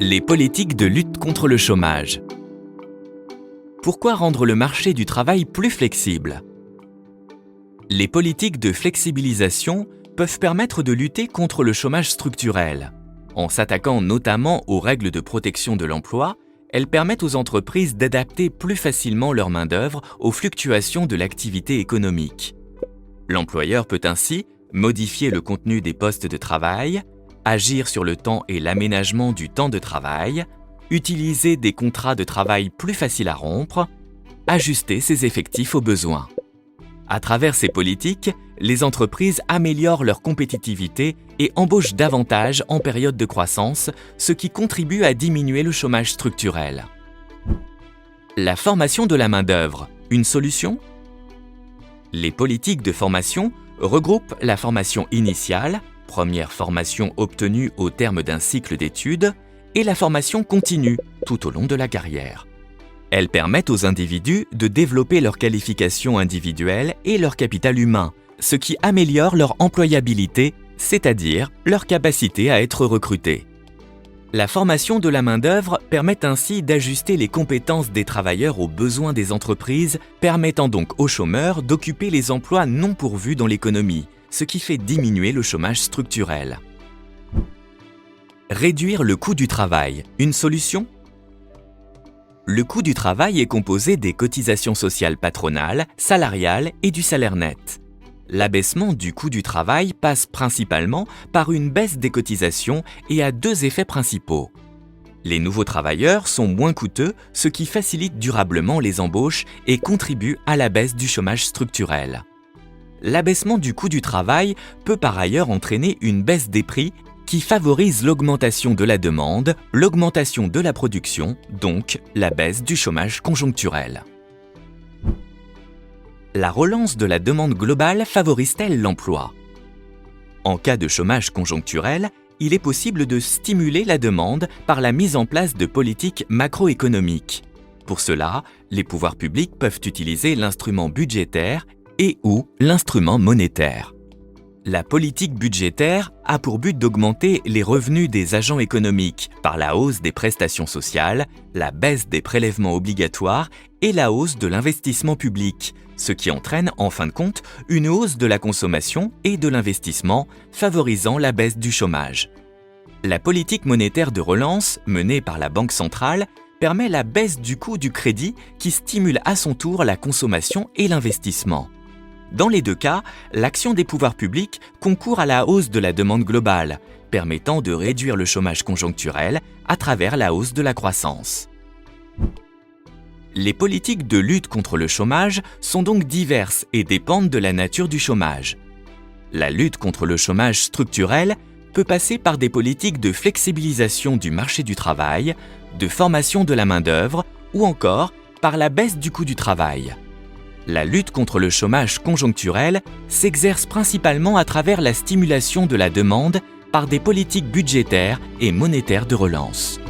Les politiques de lutte contre le chômage. Pourquoi rendre le marché du travail plus flexible? Les politiques de flexibilisation peuvent permettre de lutter contre le chômage structurel. En s'attaquant notamment aux règles de protection de l'emploi, elles permettent aux entreprises d'adapter plus facilement leur main-d'œuvre aux fluctuations de l'activité économique. L'employeur peut ainsi modifier le contenu des postes de travail, agir sur le temps et l'aménagement du temps de travail, utiliser des contrats de travail plus faciles à rompre, ajuster ses effectifs aux besoins. À travers ces politiques, les entreprises améliorent leur compétitivité et embauchent davantage en période de croissance, ce qui contribue à diminuer le chômage structurel. La formation de la main-d'œuvre, une solution? Les politiques de formation regroupent la formation initiale, première formation obtenue au terme d'un cycle d'études, et la formation continue tout au long de la carrière. Elles permettent aux individus de développer leurs qualifications individuelles et leur capital humain, ce qui améliore leur employabilité, c'est-à-dire leur capacité à être recrutés. La formation de la main-d'œuvre permet ainsi d'ajuster les compétences des travailleurs aux besoins des entreprises, permettant donc aux chômeurs d'occuper les emplois non pourvus dans l'économie, ce qui fait diminuer le chômage structurel. Réduire le coût du travail, une solution? Le coût du travail est composé des cotisations sociales patronales, salariales et du salaire net. L'abaissement du coût du travail passe principalement par une baisse des cotisations et a deux effets principaux. Les nouveaux travailleurs sont moins coûteux, ce qui facilite durablement les embauches et contribue à la baisse du chômage structurel. L'abaissement du coût du travail peut par ailleurs entraîner une baisse des prix qui favorise l'augmentation de la demande, l'augmentation de la production, donc la baisse du chômage conjoncturel. La relance de la demande globale favorise-t-elle l'emploi? En cas de chômage conjoncturel, il est possible de stimuler la demande par la mise en place de politiques macroéconomiques. Pour cela, les pouvoirs publics peuvent utiliser l'instrument budgétaire et/ou l'instrument monétaire. La politique budgétaire a pour but d'augmenter les revenus des agents économiques par la hausse des prestations sociales, la baisse des prélèvements obligatoires et la hausse de l'investissement public, ce qui entraîne en fin de compte une hausse de la consommation et de l'investissement, favorisant la baisse du chômage. La politique monétaire de relance, menée par la Banque centrale, permet la baisse du coût du crédit qui stimule à son tour la consommation et l'investissement. Dans les deux cas, l'action des pouvoirs publics concourt à la hausse de la demande globale, permettant de réduire le chômage conjoncturel à travers la hausse de la croissance. Les politiques de lutte contre le chômage sont donc diverses et dépendent de la nature du chômage. La lutte contre le chômage structurel peut passer par des politiques de flexibilisation du marché du travail, de formation de la main-d'œuvre ou encore par la baisse du coût du travail. La lutte contre le chômage conjoncturel s'exerce principalement à travers la stimulation de la demande par des politiques budgétaires et monétaires de relance.